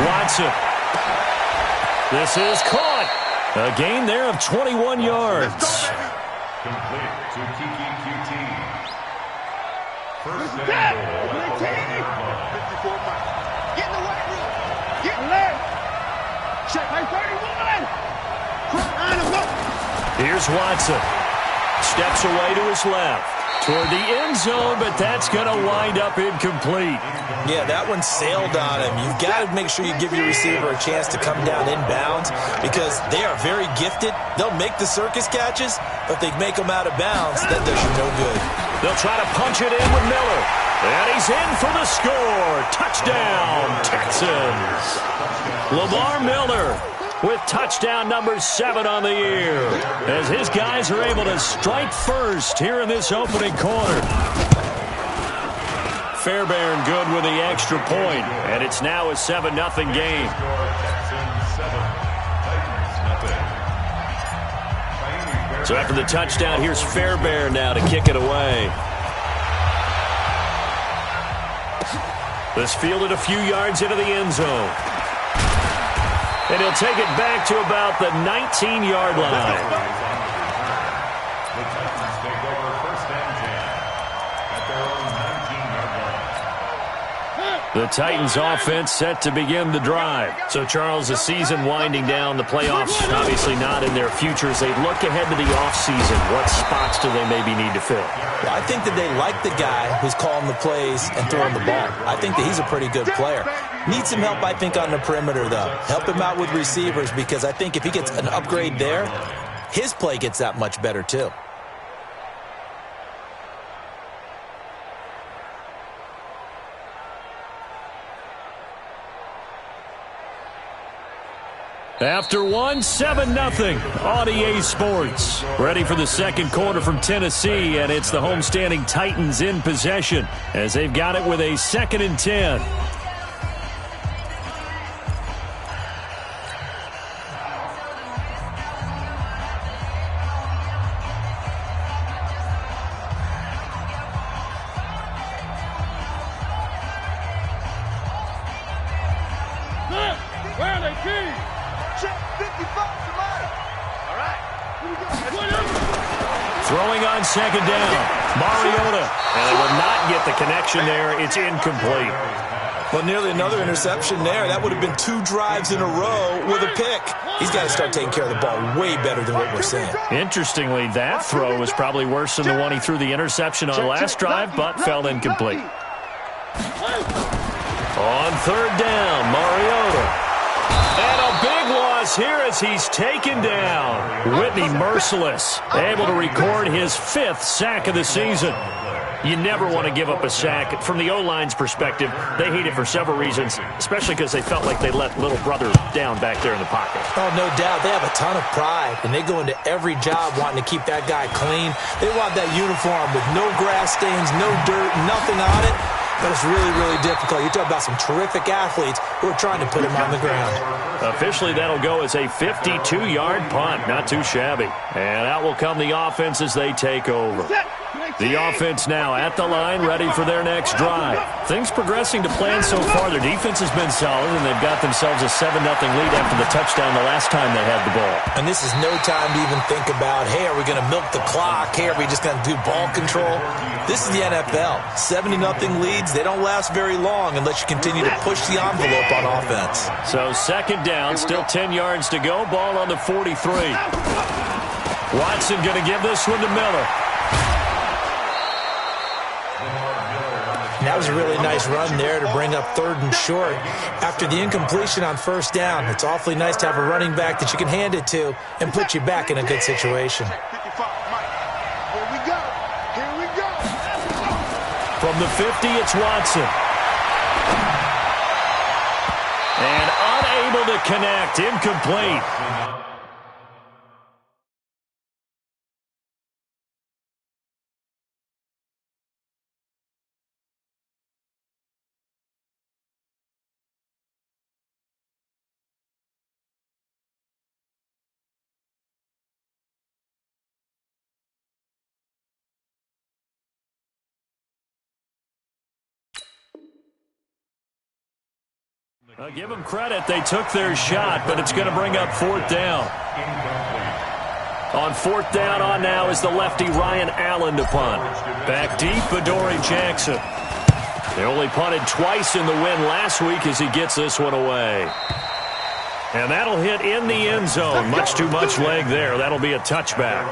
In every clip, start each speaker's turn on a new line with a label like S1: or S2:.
S1: Watson. This is caught. A gain there of 21 yards.
S2: Complete to Kiki QT. First down. 54 miles.
S3: Get in the way, Will. Get left. Check by 31. Line him up.
S1: Here's Watson. Steps away to his left. Toward the end zone, but that's going to wind up incomplete.
S4: Yeah, that one sailed on him. You've got to make sure you give your receiver a chance to come down inbounds because they are very gifted. They'll make the circus catches, but they make them out of bounds. That does you no good.
S1: They'll try to punch it in with Miller. And he's in for the score. Touchdown, Texans. Lamar Miller with touchdown number 7 on the year, as his guys are able to strike first here in this opening quarter. Fairbairn good with the extra point, and it's now a 7-0 game. So after the touchdown, here's Fairbairn now to kick it away. This fielded a few yards into the end zone. And he'll take it back to about the 19-yard line.
S2: The Titans take over first and 10 at their own 19-yard line.
S1: The Titans offense set to begin the drive. So, Charles, the season winding down, the playoffs obviously not in their future. As they look ahead to the offseason, what spots do they maybe need to fill?
S4: Well, I think that they like the guy who's calling the plays and throwing the ball. I think that he's a pretty good player. Needs some help, I think, on the perimeter, though. Help him out with receivers because I think if he gets an upgrade there, his play gets that much better, too.
S1: After one, 7-0 on EA Sports. Ready for the second quarter from Tennessee, and it's the homestanding Titans in possession as they've got it with a 2nd and 10.
S3: Where are they, King? Check 55 somebody. All right.
S1: Throwing on 2nd down. Mariota. And they will not get the connection there. It's incomplete.
S4: Well, nearly another interception there. That would have been 2 drives in a row with a pick. He's got to start taking care of the ball way better than what we're seeing.
S1: Interestingly, that throw was probably worse than the one he threw the interception on last drive, but fell incomplete. On 3rd down, Mariota. And a big loss here as he's taken down. Whitney merciless, able to record his 5th sack of the season. You never want to give up a sack. From the O-line's perspective, they hate it for several reasons, especially because they felt like they let little brother down back there in the pocket.
S4: Oh, no doubt. They have a ton of pride, and they go into every job wanting to keep that guy clean. They want that uniform with no grass stains, no dirt, nothing on it. But it's really, really difficult. You talk about some terrific athletes who are trying to put him on the ground.
S1: Officially, that'll go as a 52-yard punt. Not too shabby. And out will come the offense as they take over. The offense now at the line, ready for their next drive. Things progressing to plan so far. Their defense has been solid, and they've got themselves a 7-0 lead after the touchdown the last time they had the ball.
S4: And this is no time to even think about, hey, are we going to milk the clock? Hey, are we just going to do ball control? This is the NFL. 70-0 leads, they don't last very long unless you continue to push the envelope on offense.
S1: So 2nd down, still 10 yards to go. Ball on the 43. Watson going to give this one to Miller.
S4: And that was a really nice run there to bring up 3rd and short. After the incompletion on 1st down, it's awfully nice to have a running back that you can hand it to and put you back in a good situation.
S3: Here we go. Here we go.
S1: From the 50, it's Watson. And unable to connect, incomplete. I'll give them credit. They took their shot, but it's going to bring up fourth down. On fourth down on now is the lefty Ryan Allen to punt. Back deep, Adoree Jackson. They only punted twice in the win last week as he gets this one away. And that'll hit in the end zone. Much too much leg there. That'll be a touchback.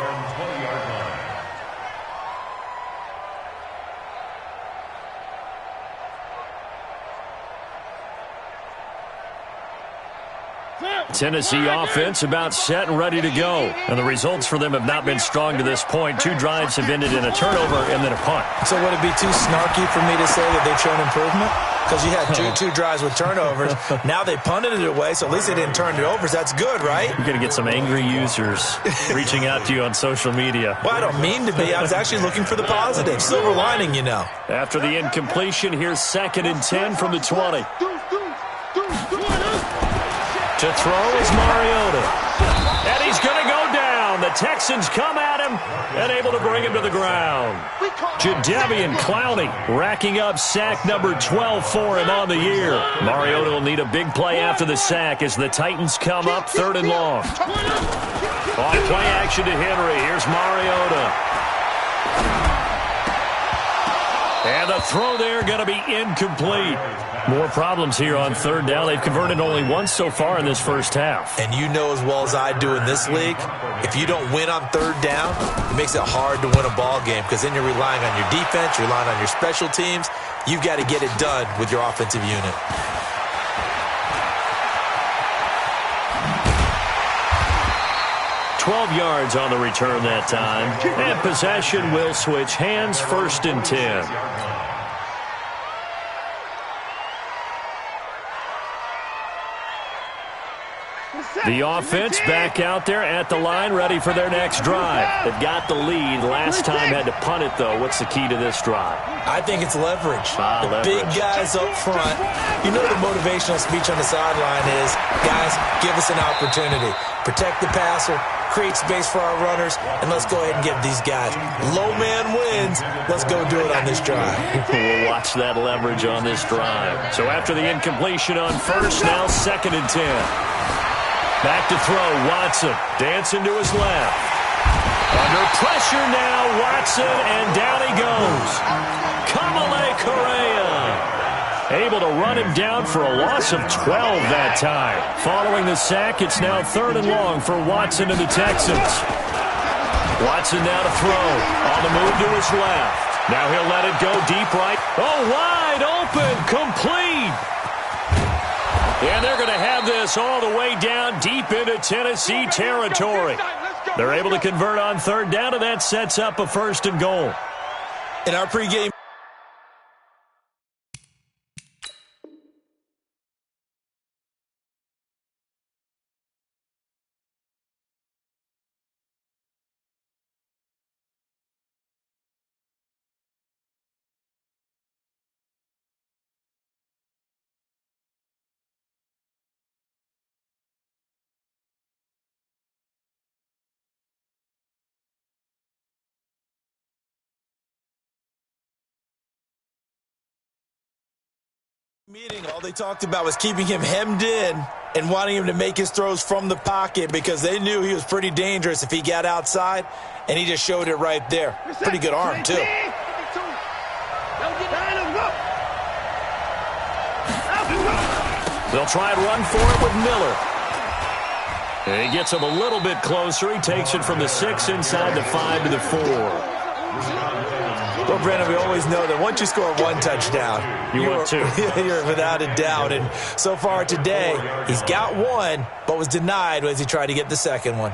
S1: Tennessee offense about set and ready to go. And the results for them have not been strong to this point. 2 drives have ended in a turnover and then a punt.
S4: So would it be too snarky for me to say that they've shown improvement? Because you had two drives with turnovers. Now they punted it away, so at least they didn't turn it over. So that's good, right?
S1: You're going to get some angry users reaching out to you on social media.
S4: Well, I don't mean to be. I was actually looking for the positive. Silver lining, you know.
S1: After the incompletion, here's 2nd and 10 from the 20. To throw is Mariota. And he's going to go down. The Texans come at him and able to bring him to the ground. Jadeveon Clowney racking up sack number 12 for him on the year. Mariota will need a big play after the sack as the Titans come up 3rd and long. On play action to Henry. Here's Mariota. And the throw there going to be incomplete. More problems here on 3rd down. They've converted only once so far in this first half.
S4: And you know as well as I do in this league, if you don't win on 3rd down, it makes it hard to win a ball game because then you're relying on your defense, you're relying on your special teams. You've got to get it done with your offensive unit.
S1: yards on the return that time. And possession will switch hands, 1st and 10. The offense back out there at the line, ready for their next drive. They've got the lead. Last time had to punt it, though. What's the key to this drive?
S4: I think it's leverage. The
S1: leverage.
S4: Big guys up front. You know the motivational speech on the sideline is, guys, give us an opportunity. Protect the passer, create space for our runners, and let's go ahead and give these guys. Low man wins. Let's go do it on this drive.
S1: We'll watch that leverage on this drive. So after the incompletion on 1st, now 2nd and 10. Back to throw, Watson, dancing to his left. Under pressure now, Watson, and down he goes. Kamale Correa, able to run him down for a loss of 12 that time. Following the sack, it's now 3rd and long for Watson and the Texans. Watson now to throw, on the move to his left. Now he'll let it go deep right. Oh, wide open, complete. And they're going to have this all the way down deep into Tennessee territory. They're able to convert on 3rd down, and that sets up a 1st and goal.
S4: In our pregame. Meeting, all they talked about was keeping him hemmed in and wanting him to make his throws from the pocket because they knew he was pretty dangerous if he got outside, and he just showed it right there. Pretty good arm, too.
S1: They'll try and run for it with Miller. And he gets him a little bit closer. He takes it from the 6 inside the 5 to the 4.
S4: Well, Brandon, we always know that once you score one touchdown,
S1: you're
S4: without a doubt. And so far today, he's got one, but was denied as he tried to get the second one.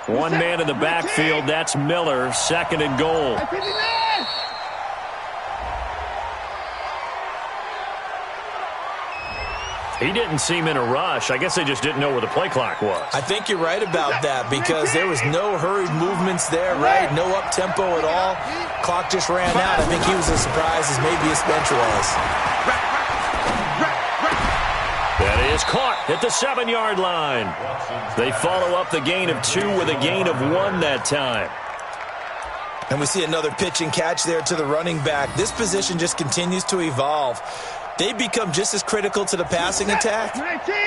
S1: One man in the backfield, that's Miller, 2nd and goal. He didn't seem in a rush. I guess they just didn't know where the play clock was.
S4: I think you're right about that because there was no hurried movements there, right? No up-tempo at all. Clock just ran out. I think he was as surprised as maybe his bench was.
S1: That is caught at the 7-yard line. They follow up the gain of 2 with a gain of 1 that time.
S4: And we see another pitch and catch there to the running back. This position just continues to evolve. They become just as critical to the passing attack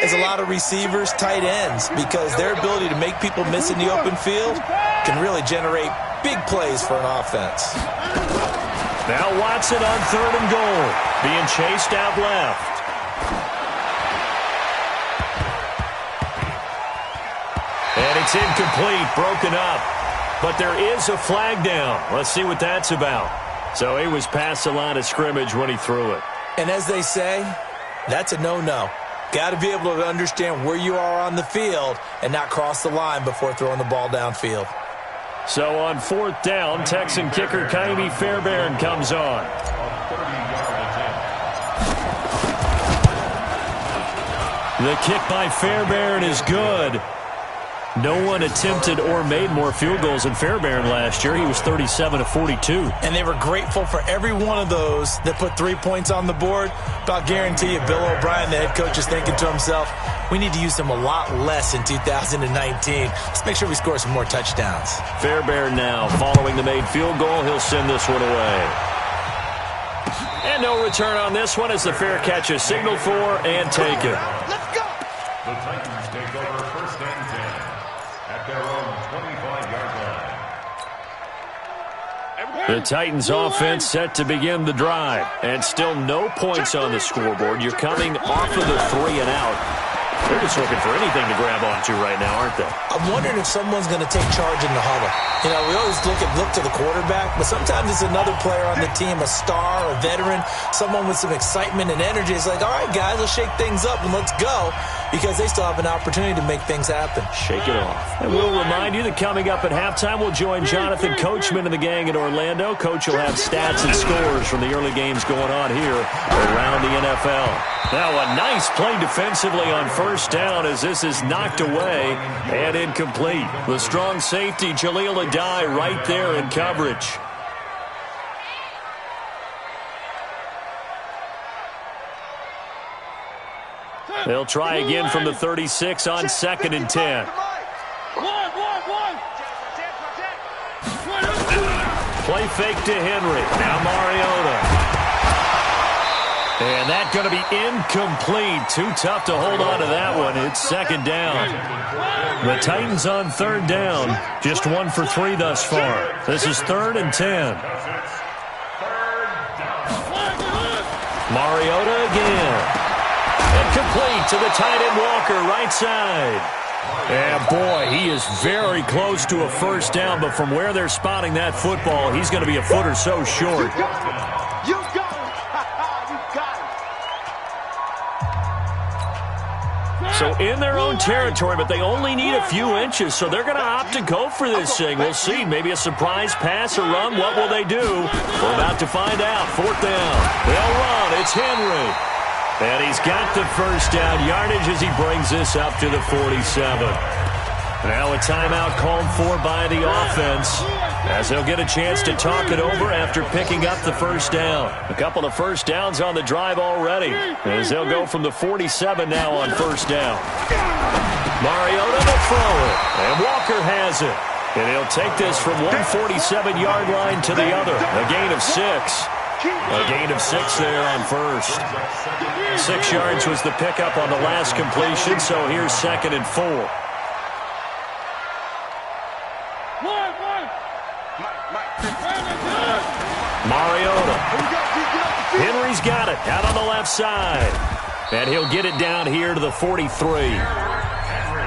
S4: as a lot of receivers, tight ends, because their ability to make people miss in the open field can really generate big plays for an offense.
S1: Now Watson on 3rd and goal, being chased out left. And it's incomplete, broken up. But there is a flag down. Let's see what that's about. So he was past the line of scrimmage when he threw it.
S4: And as they say, that's a no-no. Got to be able to understand where you are on the field and not cross the line before throwing the ball downfield.
S1: So on 4th down, Texan kicker Kaimi Fairbairn comes on. The kick by Fairbairn is good. No one attempted or made more field goals than Fairbairn last year. He was 37 of 42.
S4: And they were grateful for every one of those that put 3 points on the board. But I'll guarantee you, Bill O'Brien, the head coach, is thinking to himself, we need to use them a lot less in 2019. Let's make sure we score some more touchdowns.
S1: Fairbairn now following the made field goal. He'll send this one away. And no return on this one as the fair catch is signaled for and taken.
S3: Let's go.
S2: The Titans take over 1st and 10 at their own 25-yard line.
S1: The Titans offense set to begin the drive. And still no points on the scoreboard. You're coming off of the 3 and out. They're just looking for anything to grab onto right now, aren't they?
S4: I'm wondering if someone's going to take charge in the huddle. You know, we always look to the quarterback, but sometimes it's another player on the team, a star, a veteran, someone with some excitement and energy. It's like, all right, guys, let's shake things up and let's go, because they still have an opportunity to make things happen.
S1: Shake it off. And we'll remind you that coming up at halftime, we'll join Jonathan Coachman and the gang in Orlando. Coach will have stats and scores from the early games going on here around the NFL. Now a nice play defensively on 1st down as this is knocked away and incomplete. The strong safety, Jaleel Adai, right there in coverage. They'll try again from the 36 on 2nd and 10. Play fake to Henry. Now Mariota. And that's going to be incomplete. Too tough to hold on to that one. It's 2nd down. The Titans on 3rd down. Just 1 for 3 thus far. This is 3rd and 10. Mariota again. Incomplete to the tight end Walker, right side. And boy, he is very close to a 1st down, but from where they're spotting that football, he's going to be a foot or so short.
S3: You got it.
S1: So in their own territory, but they only need a few inches, so they're going to opt to go for this thing. We'll see. Maybe a surprise pass or run. What will they do? We're about to find out. 4th down. They'll run. It's Henry. And he's got the 1st down yardage as he brings this up to the 47. Now a timeout called for by the offense as they'll get a chance to talk it over after picking up the 1st down. A couple of 1st downs on the drive already as they'll go from the 47 now on 1st down. Mariota to throw it, and Walker has it. And he'll take this from one 47-yard line to the other. A gain of 6. A gain of 6 there on 1st. 6 yards was the pickup on the last completion, so here's 2nd and 4. Mariota. Henry's got it out on the left side. And he'll get it down here to the 43.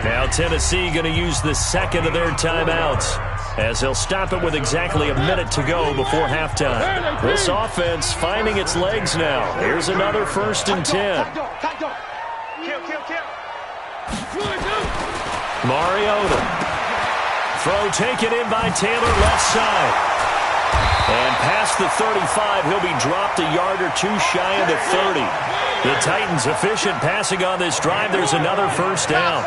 S1: Now Tennessee going to use the 2nd of their timeouts as they'll stop it with exactly a minute to go before halftime. This offense finding its legs now. Here's another 1st and 10. Mariota. Throw taken in by Taylor, left side. And past the 35, he'll be dropped a yard or two shy of the 30. The Titans efficient passing on this drive. There's another first down.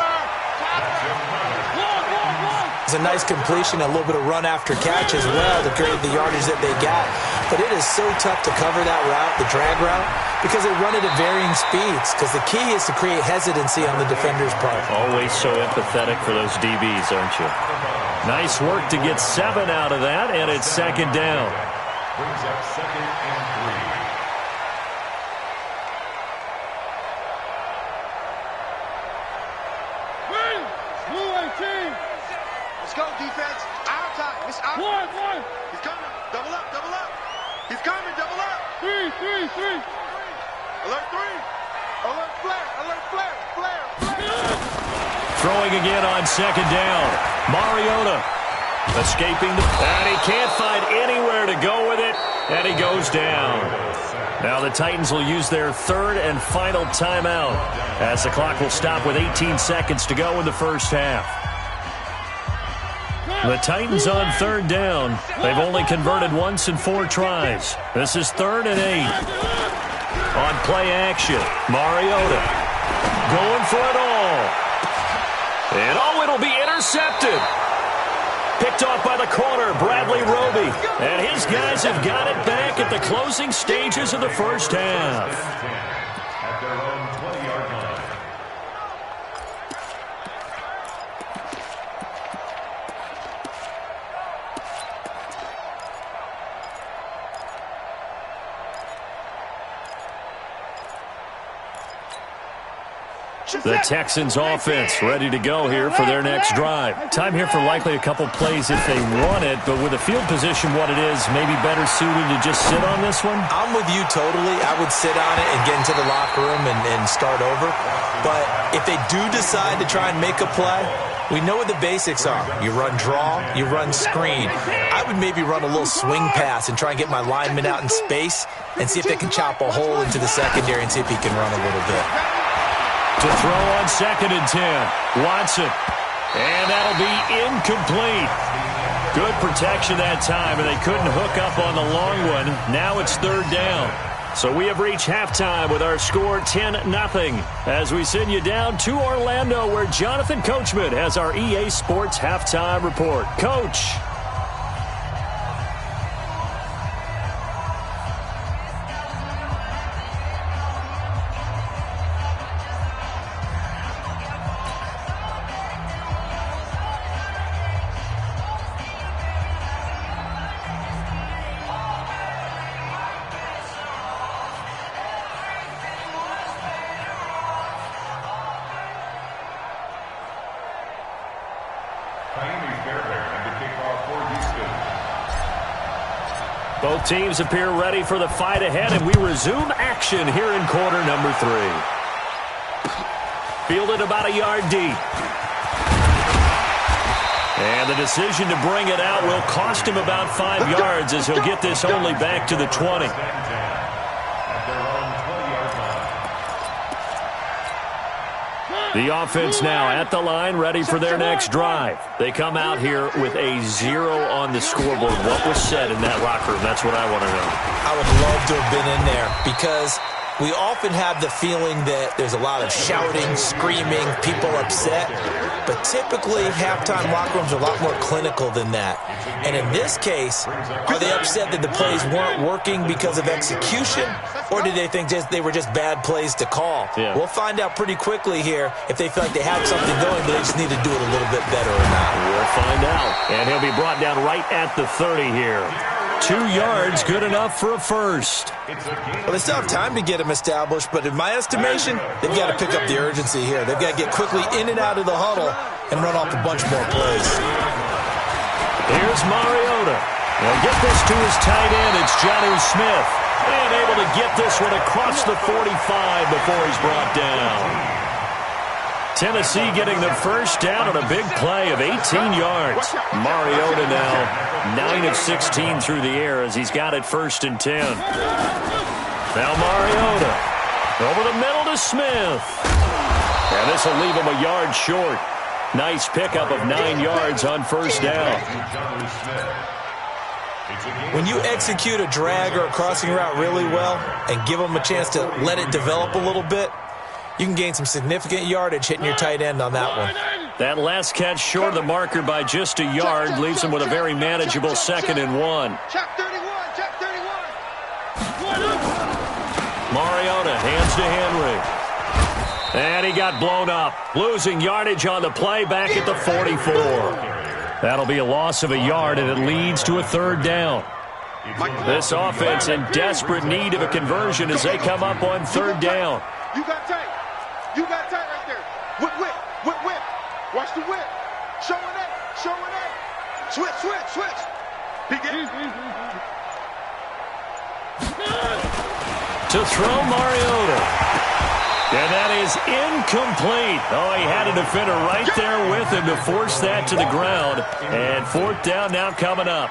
S4: It's a nice completion, a little bit of run after catch as well to create the yardage that they got. But it is so tough to cover that route, the drag route, because they run it at varying speeds. Because the key is to create hesitancy on the defender's part.
S1: Always so empathetic for those DBs, aren't you? Nice work to get 7 out of that, and it's second down.
S2: Brings up 2nd and 3.
S3: Let's go, defense. Our time. It's our time. One. He's coming. Double up. He's coming. Double up. Three. Alert 3. Alert flare.
S1: Throwing again on second down. Mariota escaping and he can't find anywhere to go with it, and he goes down. Now the Titans will use their third and final timeout as the clock will stop with 18 seconds to go in the first half. The Titans on third down. They've only converted once in 4 tries. This is 3rd and 8. On play action, Mariota going for it all. And it'll be intercepted. Picked off by the corner, Bradley Roby. And his guys have got it back at the closing stages of the first half.
S2: At their own 20-yard line.
S1: The Texans offense ready to go here for their next drive. Time here for likely a couple plays if they want it, but with the field position what it is, maybe better suited to just sit on this one?
S4: I'm with you totally. I would sit on it and get into the locker room and start over. But if they do decide to try and make a play, we know what the basics are. You run draw, you run screen. I would maybe run a little swing pass and try and get my lineman out in space and see if they can chop a hole into the secondary and see if he can run a little bit.
S1: To throw on 2nd and 10. Watson. And that'll be incomplete. Good protection that time, and they couldn't hook up on the long one. Now it's 3rd down. So we have reached halftime with our score 10-0 as we send you down to Orlando where Jonathan Coachman has our EA Sports halftime report. Coach. Both teams appear ready for the fight ahead, and we resume action here in quarter number 3. Fielded about a yard deep. And the decision to bring it out will cost him about 5 yards as he'll get this only back to the 20. The offense now at the line, ready for their next drive. They come out here with a 0 on the scoreboard. What was said in that locker room? That's what I want to know.
S4: I would love to have been in there because we often have the feeling that there's a lot of shouting, screaming, people upset. But typically, halftime locker rooms are a lot more clinical than that. And in this case, are they upset that the plays weren't working because of execution? Or did they think they were just bad plays to call?
S1: Yeah.
S4: We'll find out pretty quickly here if they feel like they had something going, but they just need to do it a little bit better or not.
S1: We'll find out. And he'll be brought down right at the 30 here. 2 yards, good enough for a first.
S4: Well, they still have time to get him established, but in my estimation, they've got to pick up the urgency here. They've got to get quickly in and out of the huddle and run off a bunch more plays.
S1: Here's Mariota. They'll get this to his tight end. It's Jonnu Smith. And able to get this one across the 45 before he's brought down. Tennessee getting the first down on a big play of 18 yards. Mariota now 9 of 16 through the air as he's got it 1st and 10. Now Mariota over the middle to Smith. And this will leave him a yard short. Nice pickup of 9 yards on 1st down.
S4: When you execute a drag or a crossing route really well and give them a chance to let it develop a little bit, you can gain some significant yardage hitting your tight end on that one.
S1: That last catch short of the marker by just a yard leaves him with a very manageable 2nd and 1.
S3: Check 31, check 31.
S1: Mariota hands to Henry. And he got blown up, losing yardage on the play back at the 44. That'll be a loss of a yard, and it leads to a 3rd down. This offense in desperate need of a conversion as they come up on 3rd down.
S3: You got tight. You got tight right there. Whip, whip, whip, whip. Watch the whip. Showing up, showing up. Switch, switch, switch. He get it.
S1: To throw Mariota. And that is incomplete. Oh, he had a defender right there with him to force that to the ground. And 4th down now coming up.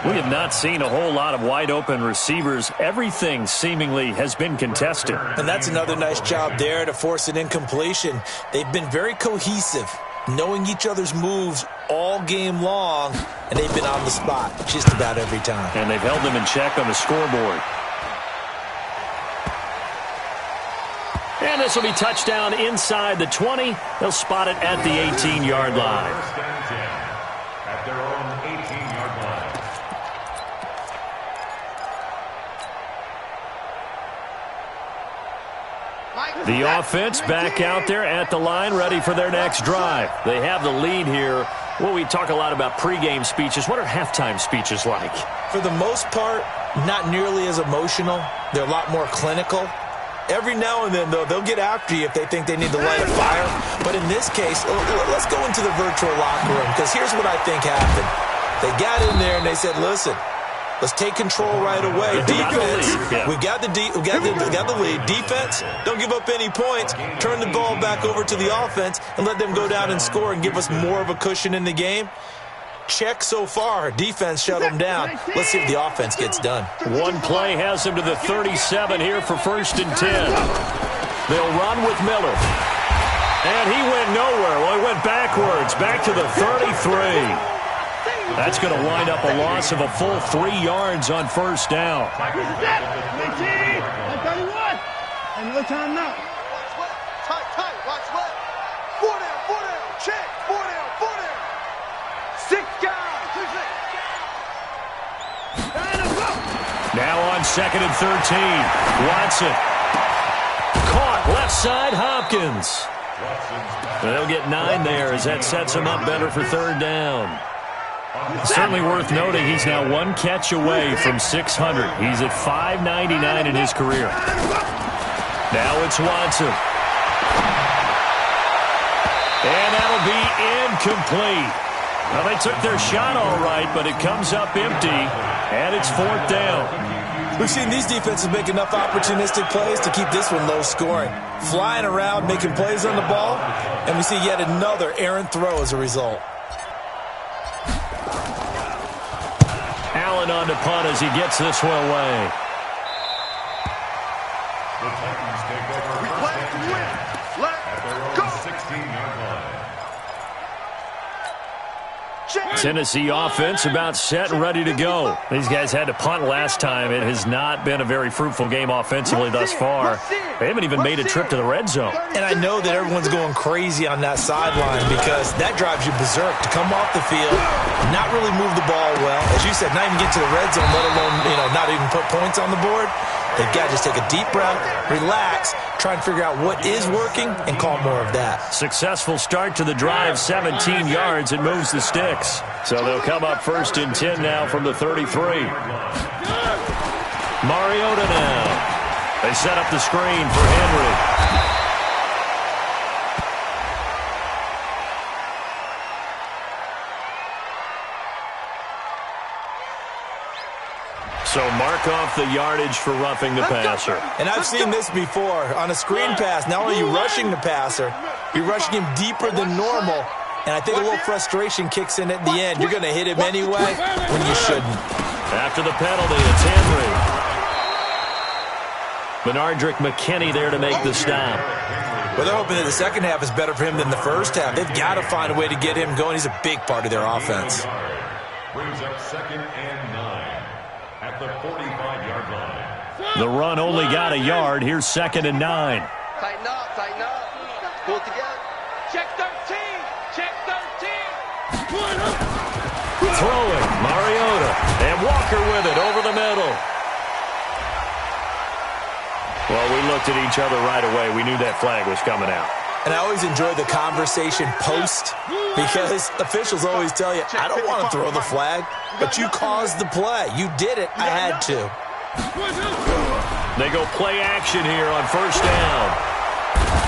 S1: We have not seen a whole lot of wide-open receivers. Everything seemingly has been contested.
S4: And that's another nice job there to force an incompletion. They've been very cohesive, knowing each other's moves all game long, and they've been on the spot just about every time.
S1: And they've held them in check on the scoreboard. And this will be touchdown inside the 20. They'll spot it at the 18-yard line.
S2: At their own 18-yard line.
S1: The offense back out there at the line, ready for their next drive. They have the lead here. Well, we talk a lot about pregame speeches. What are halftime speeches like?
S4: For the most part, not nearly as emotional. They're a lot more clinical. Every now and then, though, they'll get after you if they think they need to light a fire. But in this case, let's go into the virtual locker room, because here's what I think happened. They got in there and they said, listen, let's take control right away. Defense, we got the lead. Defense, don't give up any points. Turn the ball back over to the offense and let them go down and score and give us more of a cushion in the game. Check so far. Defense shut them down. Let's see if the offense gets done.
S1: One play has them to the 37 here for 1st and 10. They'll run with Miller. And he went nowhere. Well, he went backwards, back to the 33. That's going to wind up a loss of a full 3 yards on 1st down.
S3: Another time now. Watch what? Tight. Watch what? 4 down. Check. 4 down. 6 guys.
S1: Now on 2nd and 13. Watson. Caught left side, Hopkins. They'll get 9 there as that sets him up better for 3rd down. Certainly worth noting he's now 1 catch away from 600. He's at 599 in his career. Now it's Watson. And that'll be incomplete. Well, they took their shot all right, but it comes up empty, and it's 4th down.
S4: We've seen these defenses make enough opportunistic plays to keep this one low scoring. Flying around, making plays on the ball, and we see yet another errant throw as a result.
S1: Allen on the punt as he gets this one away.
S2: The Titans take over 1st and 10 at their own 16-yard line.
S1: Tennessee offense about set and ready to go. These guys had to punt last time. It has not been a very fruitful game offensively thus far. They haven't even made a trip to the red zone.
S4: And I know that everyone's going crazy on that sideline because that drives you berserk to come off the field, not really move the ball well. As you said, not even get to the red zone, let alone, not even put points on the board. They've got to just take a deep breath, relax, try and figure out what is working, and call more of that.
S1: Successful start to the drive, 17 yards. It moves the sticks. So they'll come up 1st and 10 now from the 33. Mariota now. They set up the screen for Henry. So mark off the yardage for roughing the passer.
S4: And I've seen this before. On a screen pass, not only are you rushing the passer, you're rushing him deeper than normal. And I think a little frustration kicks in at the end. You're going to hit him anyway when you shouldn't.
S1: After the penalty, it's Henry. Benardrick McKinney there to make the stop.
S4: Well, they're hoping that the second half is better for him than the first half. They've got to find a way to get him going. He's a big part of their offense.
S2: brings up 2nd and 9 at the 45-yard line.
S1: The run only got a yard. Here's 2nd and 9.
S3: Tighten up, tighten up. Pull it together. Check 13. Check 13.
S1: Throwing, Mariota. And Walker with it over the middle. Well, we looked at each other right away. We knew that flag was coming out.
S4: And I always enjoy the conversation post because officials always tell you, I don't want to throw the flag, but you caused the play. You did it. I had to.
S1: They go play action here on 1st down.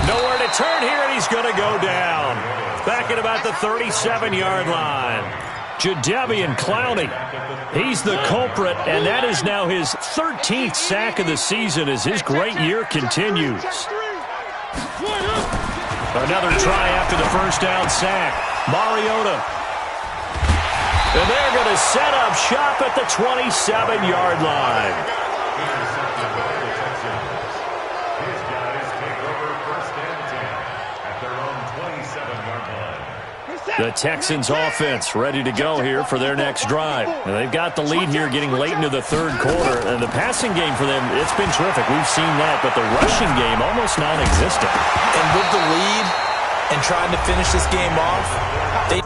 S1: Nowhere to turn here, and he's going to go down. Back at about the 37-yard line. Jadeveon Clowney. He's the culprit, and that is now his 13th sack of the season as his great year continues. Another try after the 1st down sack. Mariota. And they're going to set up shop at the 27-yard line.
S2: His guys take over 1st and 10 at their own 27-yard line.
S1: The Texans offense ready to go here for their next drive. And they've got the lead here getting late into the 3rd quarter. And the passing game for them, it's been terrific. We've seen that, but the rushing game almost non-existent.
S4: And with the lead and trying to finish this game off, they...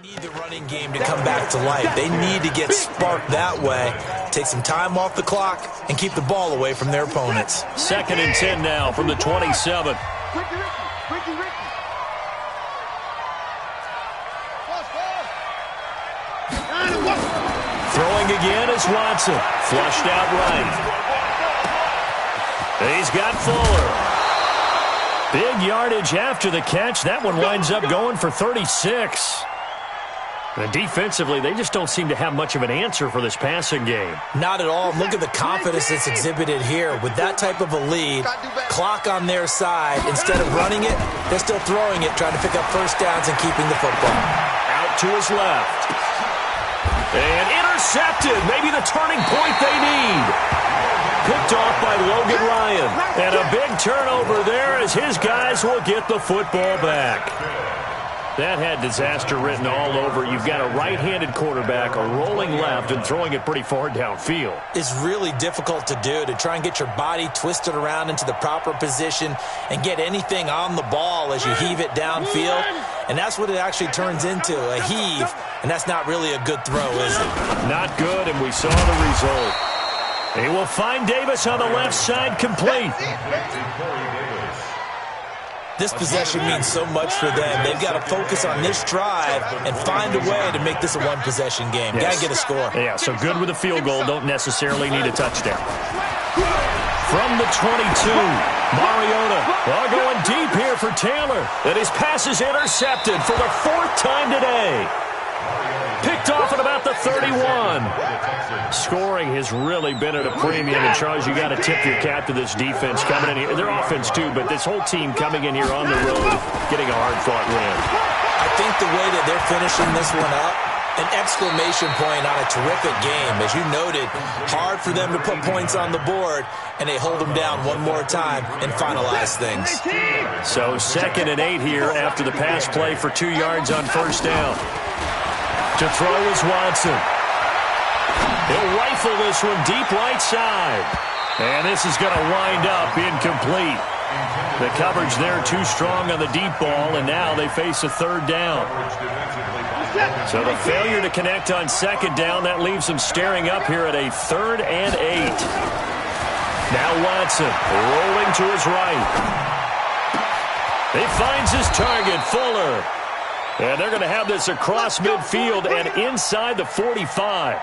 S4: need the running game to come back to life. They need to get sparked that way, take some time off the clock, and keep the ball away from their opponents.
S1: 2nd and 10 now from the 27. Throwing again is Watson. Flushed out right. He's got Fuller. Big yardage after the catch. That one winds up going for 36. And defensively, they just don't seem to have much of an answer for this passing game.
S4: Not at all. Look at the confidence that's exhibited here. With that type of a lead, clock on their side, instead of running it, they're still throwing it, trying to pick up 1st downs and keeping the football.
S1: Out to his left. And intercepted. Maybe the turning point they need. Picked off by Logan Ryan. And a big turnover there as his guys will get the football back. That had disaster written all over. You've got a right-handed quarterback, a rolling left, and throwing it pretty far downfield.
S4: It's really difficult to do, to try and get your body twisted around into the proper position and get anything on the ball as you heave it downfield. And that's what it actually turns into, a heave. And that's not really a good throw, is it?
S1: Not good, and we saw the result. He will find Davis on the left side, complete.
S4: This possession means so much for them. They've got to focus on this drive and find a way to make this a one-possession game.
S1: Yes.
S4: Got to get a score.
S1: Yeah, so good with a field goal. Don't necessarily need a touchdown. From the 22, Mariota. Well, going deep here for Taylor. And his pass is intercepted for the 4th time today. Picked off at about the 31. Scoring has really been at a premium. And, Charles, you got to tip your cap to this defense coming in here. Their offense, too, but this whole team coming in here on the road, getting a hard-fought win.
S4: I think the way that they're finishing this one up, an exclamation point on a terrific game. As you noted, hard for them to put points on the board, and they hold them down one more time and finalize things.
S1: So 2nd and 8 here after the pass play for 2 yards on 1st down. To throw is Watson. He'll rifle this one deep right side. And this is going to wind up incomplete. The coverage there too strong on the deep ball, and now they face a 3rd down. So the failure to connect on 2nd down, that leaves them staring up here at a 3rd and 8. Now Watson rolling to his right. He finds his target, Fuller. And they're going to have this across midfield and inside the 45.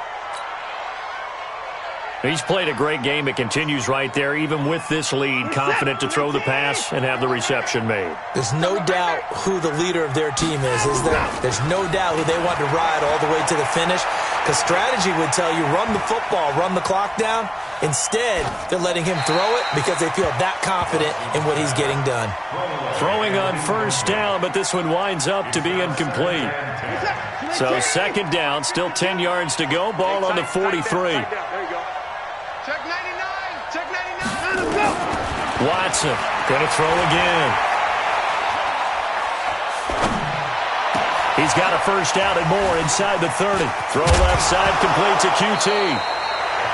S1: He's played a great game. It continues right there, even with this lead, confident to throw the pass and have the reception made.
S4: There's no doubt who the leader of their team is there? There's no doubt who they want to ride all the way to the finish, because strategy would tell you run the football, run the clock down, Instead, they're letting him throw it because they feel that confident in what he's getting done.
S1: Throwing on first down, but this one winds up to be incomplete. So second down, still 10 yards to go. Ball on the 43.
S3: Check 99. Check 99.
S1: Watson going to throw again. He's got a first down and more inside the 30. Throw left side, complete to QT.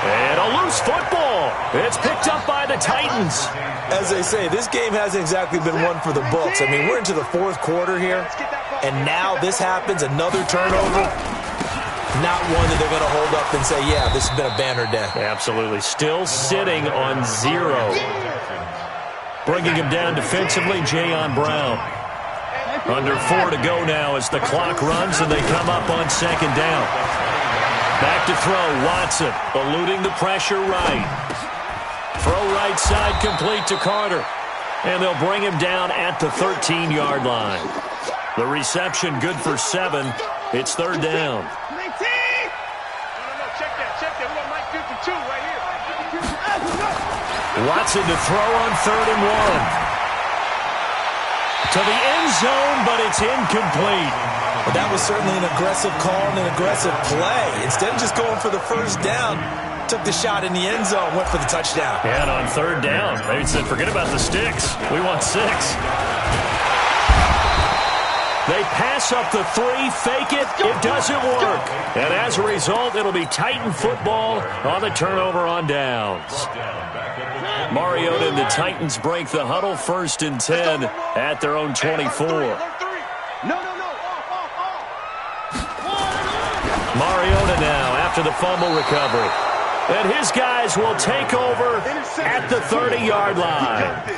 S1: And a loose football. It's picked up by the Titans.
S4: As they say, this game hasn't exactly been one for the books. I mean, we're into the fourth quarter here, and now this happens, another turnover. Not one that they're going to hold up and say, yeah, this has been a banner day.
S1: Absolutely. Still sitting on 0. Bringing him down defensively, Jayon Brown. Under 4 to go now as the clock runs and they come up on second down. Back to throw, Watson, eluding the pressure right. Throw right side complete to Carter. And they'll bring him down at the 13-yard line. The reception good for 7. It's third down.
S3: No, check that. We got Mike Houston 2 right here.
S1: Watson to throw on 3rd and 1. To the end zone, but it's incomplete.
S4: Well, that was certainly an aggressive call and an aggressive play. Instead of just going for the first down, took the shot in the end zone, went for the touchdown.
S1: And on third down, they said, forget about the sticks. We want 6. They pass up the 3, fake it, it doesn't work. And as a result, it'll be Titan football on the turnover on downs. Mariota and the Titans break the huddle, 1st and 10 at their own 24. Mariota now after the fumble recovery. And his guys will take over at the 30-yard line.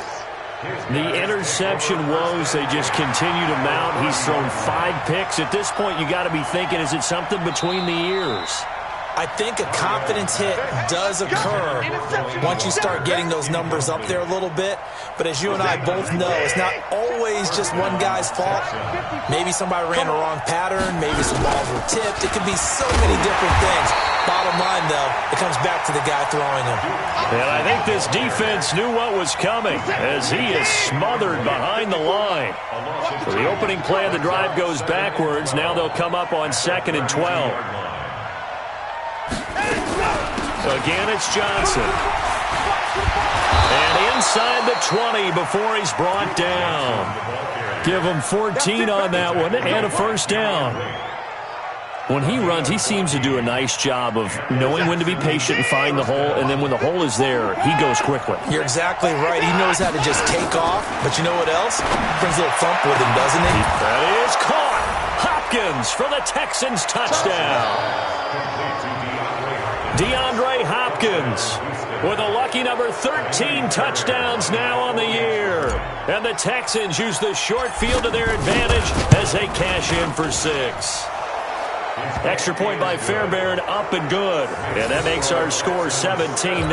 S1: The interception woes, they just continue to mount. He's thrown 5 picks. At this point, you got to be thinking, is it something between the ears?
S4: I think a confidence hit does occur once you start getting those numbers up there a little bit. But as you and I both know, it's not always just one guy's fault. Maybe somebody ran a wrong pattern. Maybe some balls were tipped. It could be so many different things. Bottom line, though, it comes back to the guy throwing them.
S1: And I think this defense knew what was coming as he is smothered behind the line. So the opening play of the drive goes backwards. Now they'll come up on 2nd and 12. Again, it's Johnson. And inside the 20 before he's brought down. Give him 14 on that one and a first down. When he runs, he seems to do a nice job of knowing when to be patient and find the hole, and then when the hole is there, he goes quickly.
S4: You're exactly right. He knows how to just take off, but you know what else? Brings a little thump with him, doesn't he?
S1: That is caught. Hopkins for the Texans touchdown. DeAndre Hopkins with a lucky number 13 touchdowns now on the year. And the Texans use the short field to their advantage as they cash in for 6. Extra point by Fairbairn, up and good. And that makes our score 17-0.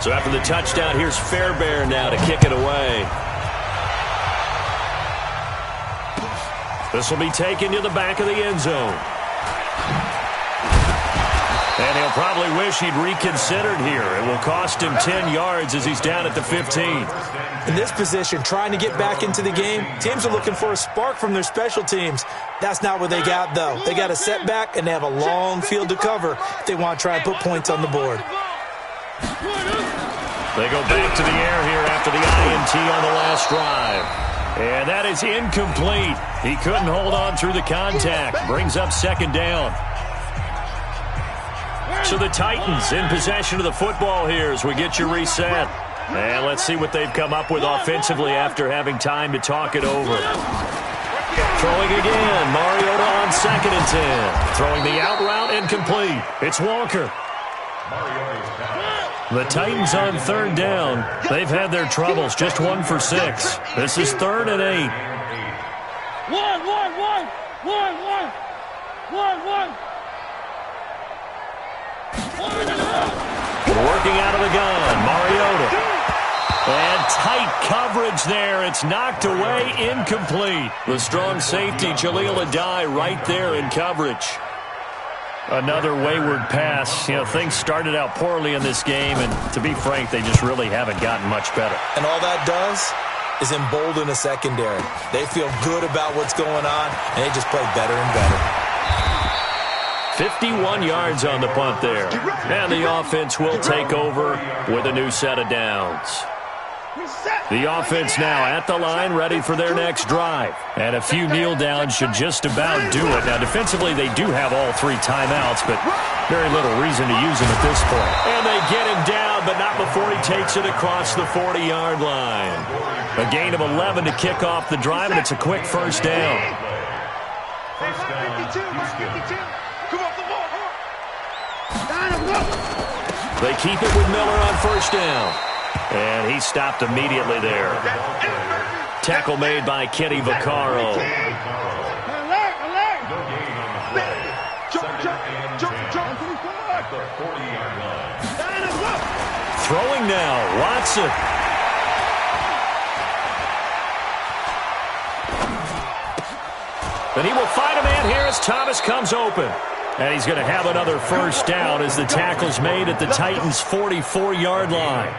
S1: So after the touchdown, here's Fairbairn now to kick it away. This will be taken to the back of the end zone. And he'll probably wish he'd reconsidered here. It will cost him 10 yards as he's down at the 15.
S4: In this position, trying to get back into the game, teams are looking for a spark from their special teams. That's not what they got, though. They got a setback, and they have a long field to cover if they want to try and put points on the board.
S1: They go back to the air here after the INT on the last drive. And that is incomplete. He couldn't hold on through the contact. Brings up second down. So the Titans in possession of the football here as we get you reset. And let's see what they've come up with offensively after having time to talk it over. Throwing again. Mariota on 2nd and 10. Throwing the out route incomplete. It's Walker. The Titans on 3rd down. They've had their troubles. Just 1 for 6. This is 3rd and 8. Working out of the gun, Mariota. And tight coverage there. It's knocked away, incomplete. The strong safety, Jaleel Adai, right there in coverage. Another wayward pass. You know, things started out poorly in this game, and to be frank, they just really haven't gotten much better.
S4: And all that does is embolden a secondary. They feel good about what's going on, and they just play better and better.
S1: 51 yards on the punt there. And the offense will take over with a new set of downs. The offense now at the line, ready for their next drive. And a few kneel downs should just about do it. Now, defensively, they do have all 3 timeouts, but very little reason to use them at this point. And they get him down, but not before he takes it across the 40-yard line. A gain of 11 to kick off the drive, and it's a quick first down.
S3: First down, 52. Come off the ball.
S1: They keep it with Miller on first down. And he stopped immediately there. Tackle made by Kenny Vaccaro. Throwing now, Watson. And he will find a man here as Thomas comes open. And he's going to have another first down as the tackle's made at the Titans' 44-yard line.